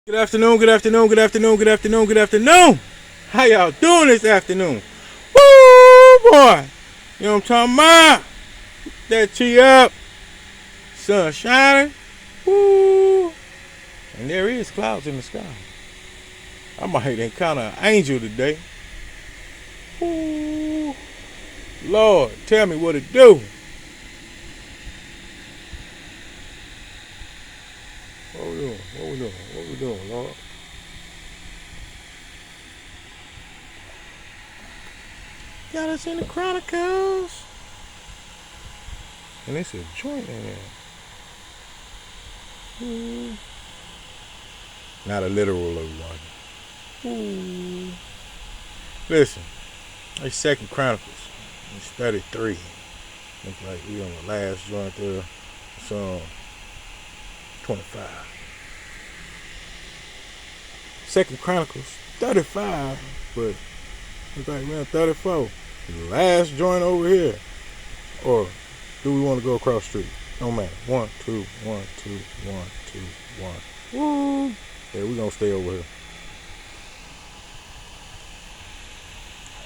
Good afternoon, good afternoon, good afternoon, good afternoon, good afternoon. How y'all doing this afternoon? Woo, boy. You know what I'm talking about? That tree up, sun shining. Woo. And there is clouds in the sky. I might encounter an angel today. Woo. Lord, tell me what to do. What we doing? What we doing? What we doing, Lord? Got us in the Chronicles. And it's a joint in there. Woo. Not a literal one. Ooh. Listen, it's Second Chronicles. It's 33. Looks like we on the last joint there. It's 25. Second Chronicles 35, but looks like we're on 34. The last joint over here. Or do we want to go across the street? Don't matter. 1, 2, 1, 2, 1, 2, 1. Woo! Yeah, we're gonna stay over here.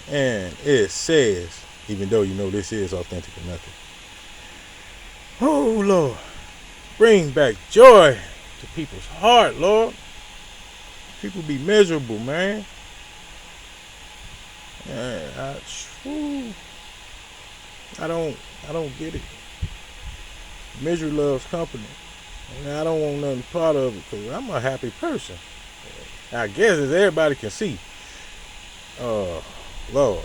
And it says, even though you know this is authentic or nothing. Oh Lord, bring back joy to people's heart, Lord. People be miserable, man. And I don't get it. Misery loves company, and I don't want nothing part of it because I'm a happy person. I guess as everybody can see. Oh Lord,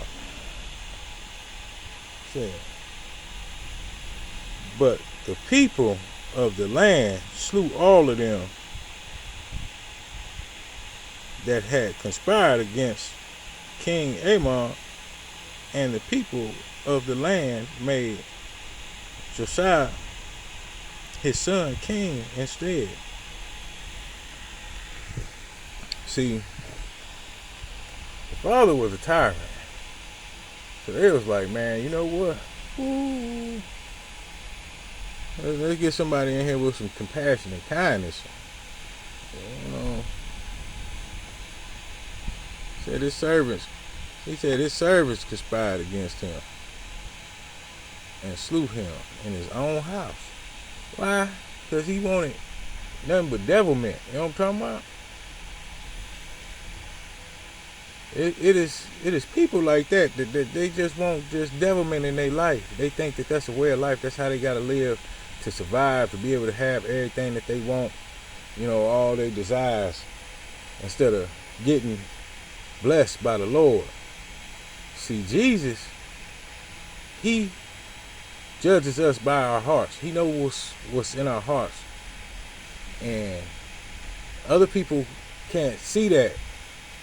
said, but the people of the land slew all of them that had conspired against King Amon, and the people of the land made Josiah his son king instead. See, the father was a tyrant. So they was like, man, you know what? Ooh, let's get somebody in here with some compassion and kindness. You know, he said his servants conspired against him and slew him in his own house. Why? Because he wanted nothing but devilment. You know what I'm talking about? It is people like that they just want just devilment in their life. They think that that's a way of life. That's how they got to live to survive, to be able to have everything that they want, you know, all their desires, instead of getting blessed by the Lord. See, Jesus, he judges us by our hearts. He knows what's in our hearts. And other people can't see that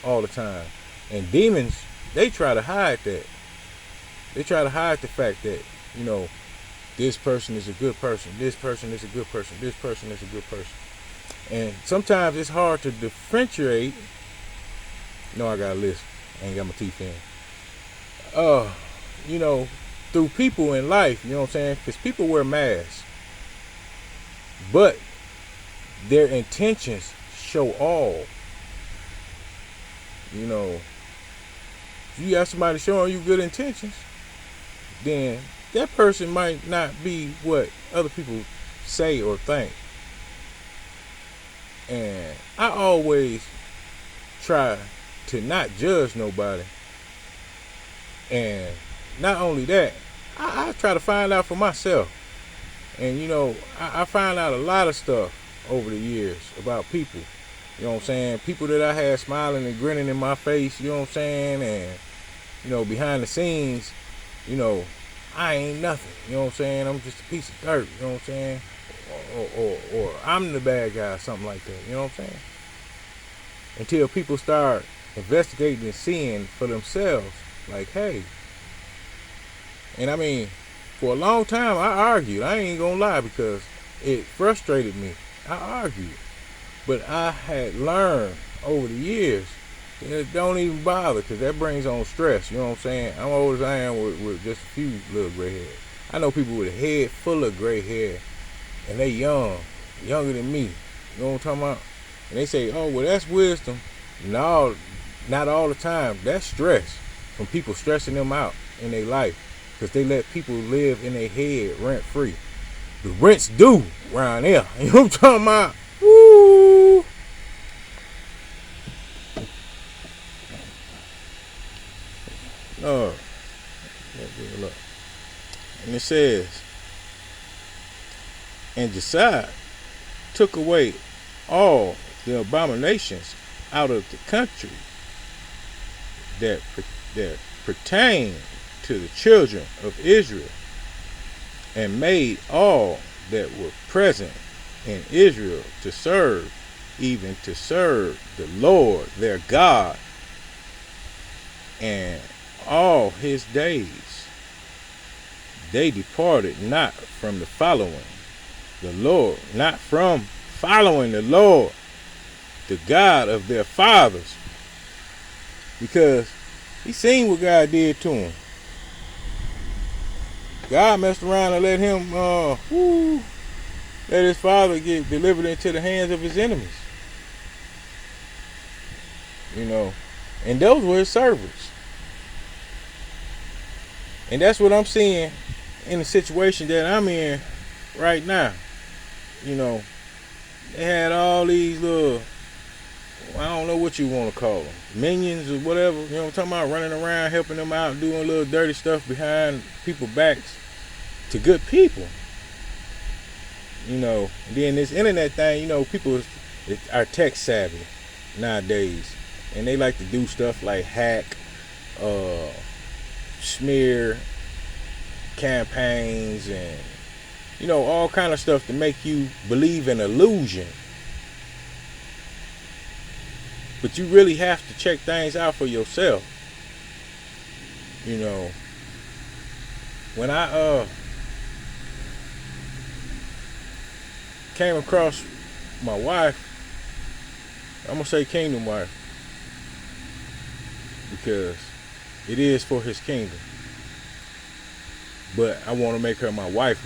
all the time. And demons, they try to hide that. They try to hide the fact that, you know, this person is a good person. This person is a good person. This person is a good person. And sometimes it's hard to differentiate. No, I got a list. I ain't got my teeth in. You know, through people in life, you know what I'm saying? Because people wear masks. But their intentions show all. You know, if you have somebody showing you good intentions, then that person might not be what other people say or think. And I always try to not judge nobody. And not only that, I try to find out for myself. And you know, I find out a lot of stuff over the years about people. You know what I'm saying? People that I had smiling and grinning in my face, you know what I'm saying? And, you know, behind the scenes, you know, I ain't nothing. You know what I'm saying? I'm just a piece of dirt, you know what I'm saying? Or I'm the bad guy, something like that. You know what I'm saying? Until people start investigating and seeing for themselves, like, hey. And I mean, for a long time, I argued. I ain't gonna lie, because it frustrated me. I argued. But I had learned over the years that don't even bother, because that brings on stress. You know what I'm saying? I'm old as I am with just a few little gray hairs. I know people with a head full of gray hair, and they younger than me. You know what I'm talking about? And they say, oh, well, that's wisdom. No, not all the time. That's stress from people stressing them out in their life because they let people live in their head rent free. The rent's due around there. You know what I'm talking about? Woo! No. Look. And it says, and Josiah took away all the abominations out of the country that pertain to the children of Israel, and made all that were present in Israel to serve, even to serve the Lord their God. And all his days they departed not from the following the Lord, not from following the Lord, the God of their fathers, because he seen what God did to him. God messed around and let him, let his father get delivered into the hands of his enemies. You know, and those were his servants. And that's what I'm seeing in the situation that I'm in right now. You know, they had all these little, I don't know what you want to call them, minions or whatever, you know what I'm talking about, running around, helping them out, doing little dirty stuff behind people's backs to good people. You know, and then this internet thing, you know, people are tech savvy nowadays, and they like to do stuff like hack, smear campaigns, and you know, all kind of stuff to make you believe in illusion. But you really have to check things out for yourself. You know, when I came across my wife, I'm gonna say kingdom wife, because it is for his kingdom. But I want to make her my wife.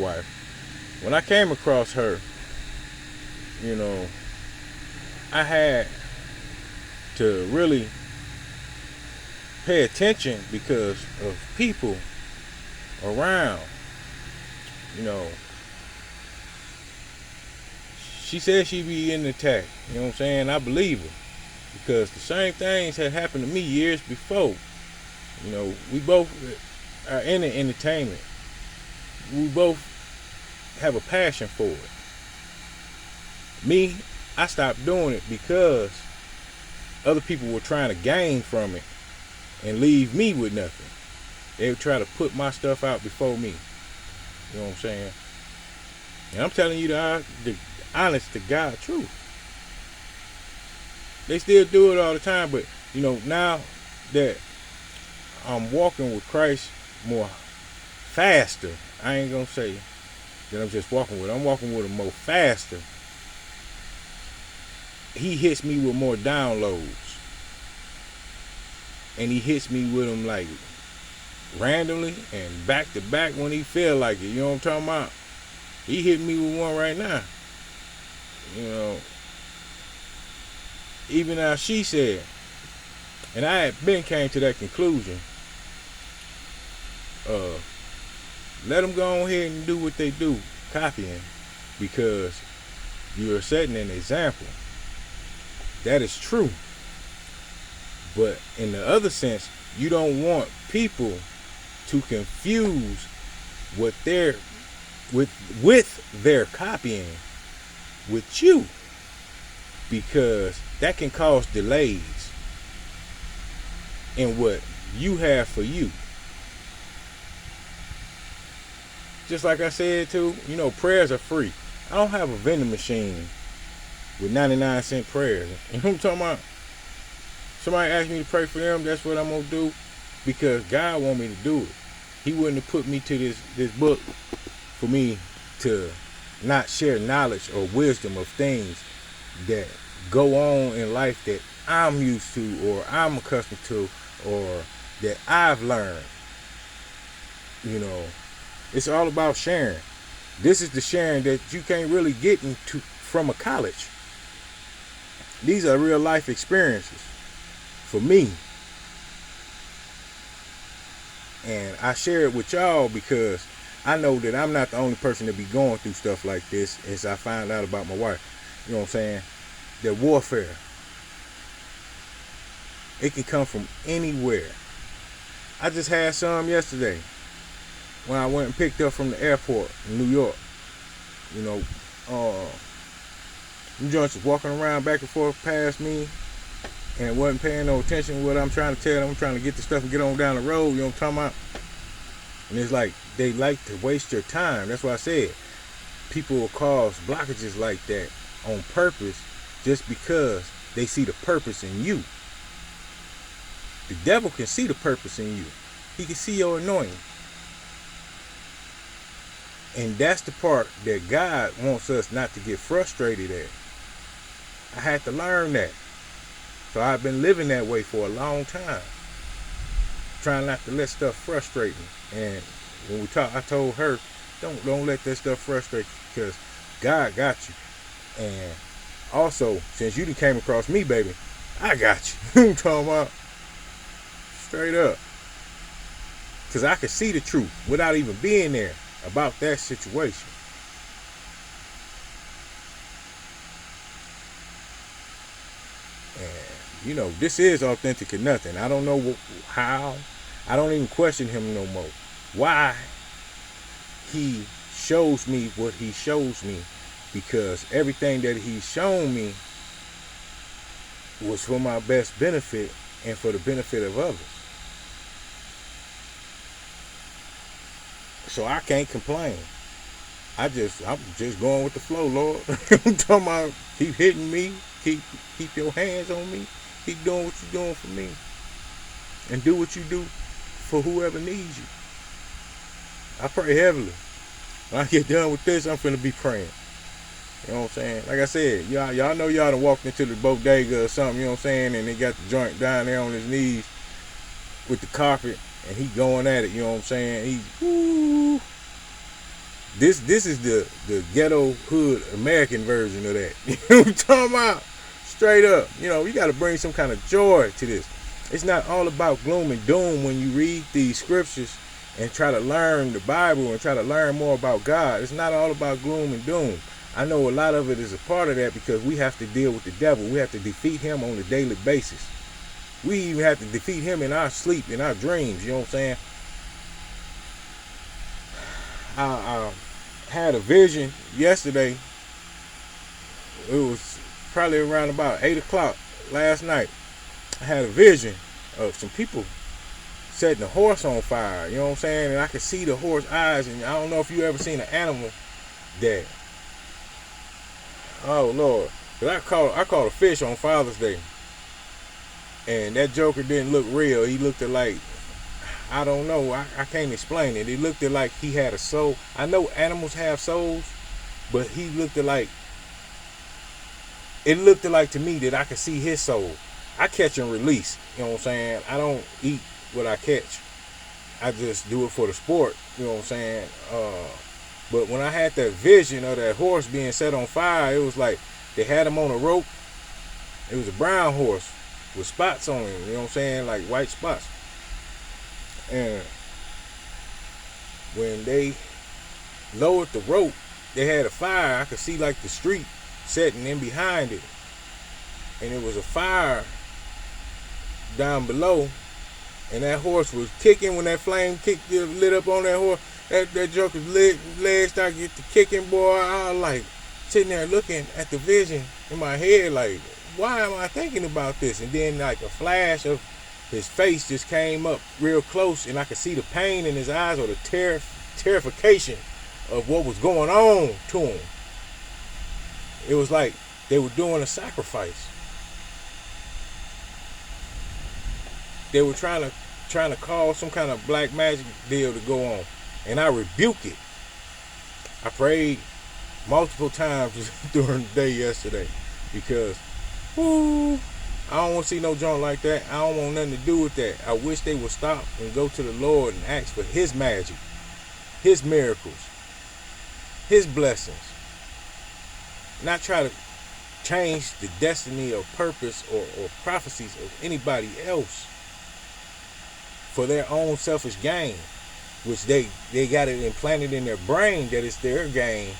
When I came across her, you know, I had to really pay attention because of people around. You know, she said she'd be in the attack. You know what I'm saying? I believe her, because the same things had happened to me years before. You know, we both are in the entertainment. We both have a passion for it. Me, I stopped doing it because other people were trying to gain from it and leave me with nothing. They would try to put my stuff out before me. You know what I'm saying? And I'm telling you the honest to God truth. They still do it all the time, but you know, now that I'm walking with Christ more faster, I ain't gonna say that I'm just walking with him. I'm walking with him more faster. He hits me with more downloads, and he hits me with them like randomly and back to back when he feel like it. You know what I'm talking about? He hit me with one right now. You know, even now she said, and I had been came to that conclusion. Let them go ahead and do what they do, copying, because you are setting an example. That is true. But in the other sense, you don't want people to confuse what they're with their copying with you, because that can cause delays in what you have for you. Just like I said too, you know, prayers are free. I don't have a vending machine with 99-cent prayers. You know what I'm talking about? Somebody asked me to pray for them, that's what I'm going to do, because God want me to do it. He wouldn't have put me to this book for me to not share knowledge or wisdom of things that go on in life that I'm used to or I'm accustomed to or that I've learned. You know, it's all about sharing. This is the sharing that you can't really get into from a college. These are real life experiences for me. And I share it with y'all because I know that I'm not the only person to be going through stuff like this as I find out about my wife. You know what I'm saying? That warfare. It can come from anywhere. I just had some yesterday when I went and picked up from the airport in New York. You know, them joints was walking around back and forth past me and wasn't paying no attention to what I'm trying to tell them. I'm trying to get the stuff and get on down the road, you know what I'm talking about? And it's like, they like to waste your time. That's why I said, people will cause blockages like that on purpose just because they see the purpose in you. The devil can see the purpose in you. He can see your anointing. And that's the part that God wants us not to get frustrated at. I had to learn that. So I've been living that way for a long time. Trying not to let stuff frustrate me. And when we talked, I told her, don't let that stuff frustrate you because God got you. And also, since you done came across me, baby, I got you. You know what I'm talking about? Straight up. Because I could see the truth without even being there about that situation. And, you know, this is authentic or nothing. I don't know how. I don't even question him no more. Why he shows me what he shows me, because everything that he's shown me was for my best benefit and for the benefit of others. So I can't complain. I'm just going with the flow, Lord. I'm talking about keep hitting me, keep your hands on me, keep doing what you're doing for me, and do what you do for whoever needs you. I pray heavily. When I get done with this, I'm finna be praying. You know what I'm saying? Like I said, y'all know y'all done walked into the bodega or something, you know what I'm saying, and they got the joint down there on his knees with the carpet, and he going at it, you know what I'm saying? Woo. This is the ghetto hood American version of that. You know what I'm talking about? Straight up. You know, you got to bring some kind of joy to this. It's not all about gloom and doom when you read these scriptures and try to learn the Bible and try to learn more about God. It's not all about gloom and doom. I know a lot of it is a part of that because we have to deal with the devil. We have to defeat him on a daily basis. We even have to defeat him in our sleep, in our dreams. You know what I'm saying? I had a vision yesterday. It was probably around about 8 o'clock last night. I had a vision of some people setting a horse on fire. You know what I'm saying? And I could see the horse eyes. And I don't know if you ever seen an animal that, oh Lord, but I caught a fish on Father's Day, and that joker didn't look real. He looked like, I don't know, I can't explain it. He looked like he had a soul. I know animals have souls, but he looked like, it looked like to me that I could see his soul. I catch and release, you know what I'm saying? I don't eat what I catch. I just do it for the sport, you know what I'm saying? But when I had that vision of that horse being set on fire, it was like they had him on a rope. It was a brown horse with spots on him, you know what I'm saying? Like white spots. And when they lowered the rope, they had a fire. I could see like the street setting in behind it. And it was a fire down below. And that horse was kicking when that flame lit up on that horse. That joker's legs started get to kicking, boy. I was like sitting there looking at the vision in my head, like, why am I thinking about this? And then like a flash of his face just came up real close, and I could see the pain in his eyes or the terrification of what was going on to him. It was like they were doing a sacrifice. They were trying to cause some kind of black magic deal to go on. And I rebuke it. I prayed multiple times during the day yesterday because, I don't want to see no joint like that. I don't want nothing to do with that. I wish they would stop and go to the Lord and ask for his magic, his miracles, his blessings. Not try to change the destiny or purpose or prophecies of anybody else for their own selfish gain, which they got it implanted in their brain that it's their gain,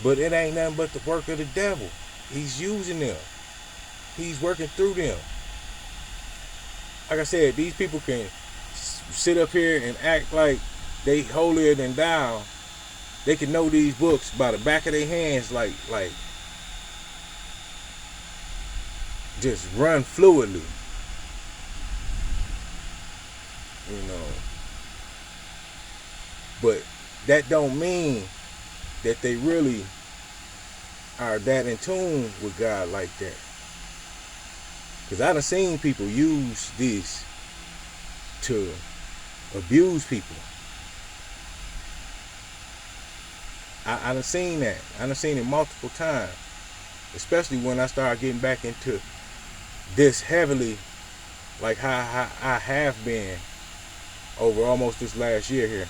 but it ain't nothing but the work of the devil. He's using them. He's working through them. Like I said, these people can sit up here and act like they holier than thou. They can know these books by the back of their hands, like just run fluidly. You know. But that don't mean that they really are that in tune with God like that. Because I done seen people use this to abuse people. I done seen that. I done seen it multiple times. Especially when I started getting back into this heavily, like how I have been over almost this last year here.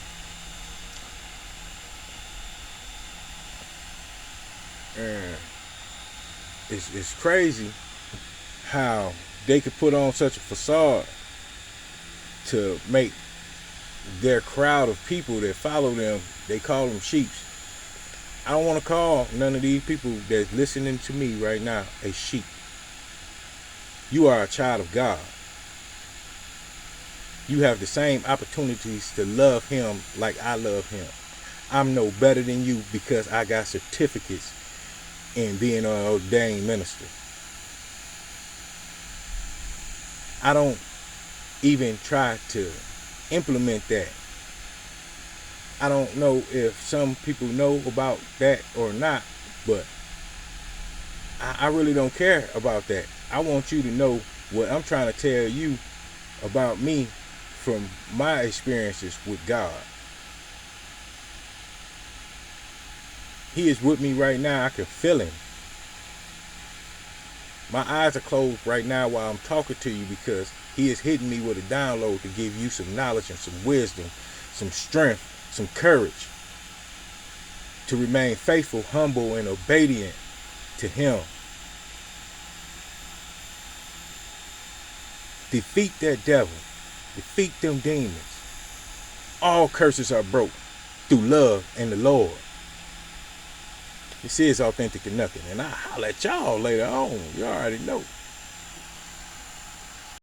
And it's crazy how they could put on such a facade to make their crowd of people that follow them, they call them sheeps. I don't want to call none of these people that's listening to me right now a sheep. You are a child of God. You have the same opportunities to love him like I love him. I'm no better than you because I got certificates in being an ordained minister. I don't even try to implement that. I don't know if some people know about that or not, but I really don't care about that. I want you to know what I'm trying to tell you about me from my experiences with God. He is with me right now. I can feel him. My eyes are closed right now while I'm talking to you because he is hitting me with a download to give you some knowledge and some wisdom, some strength, some courage to remain faithful, humble, and obedient to him. Defeat that devil. Defeat them demons. All curses are broke through love and the Lord. This is Authentic and Nothing, and I'll holler at y'all later on. You already know.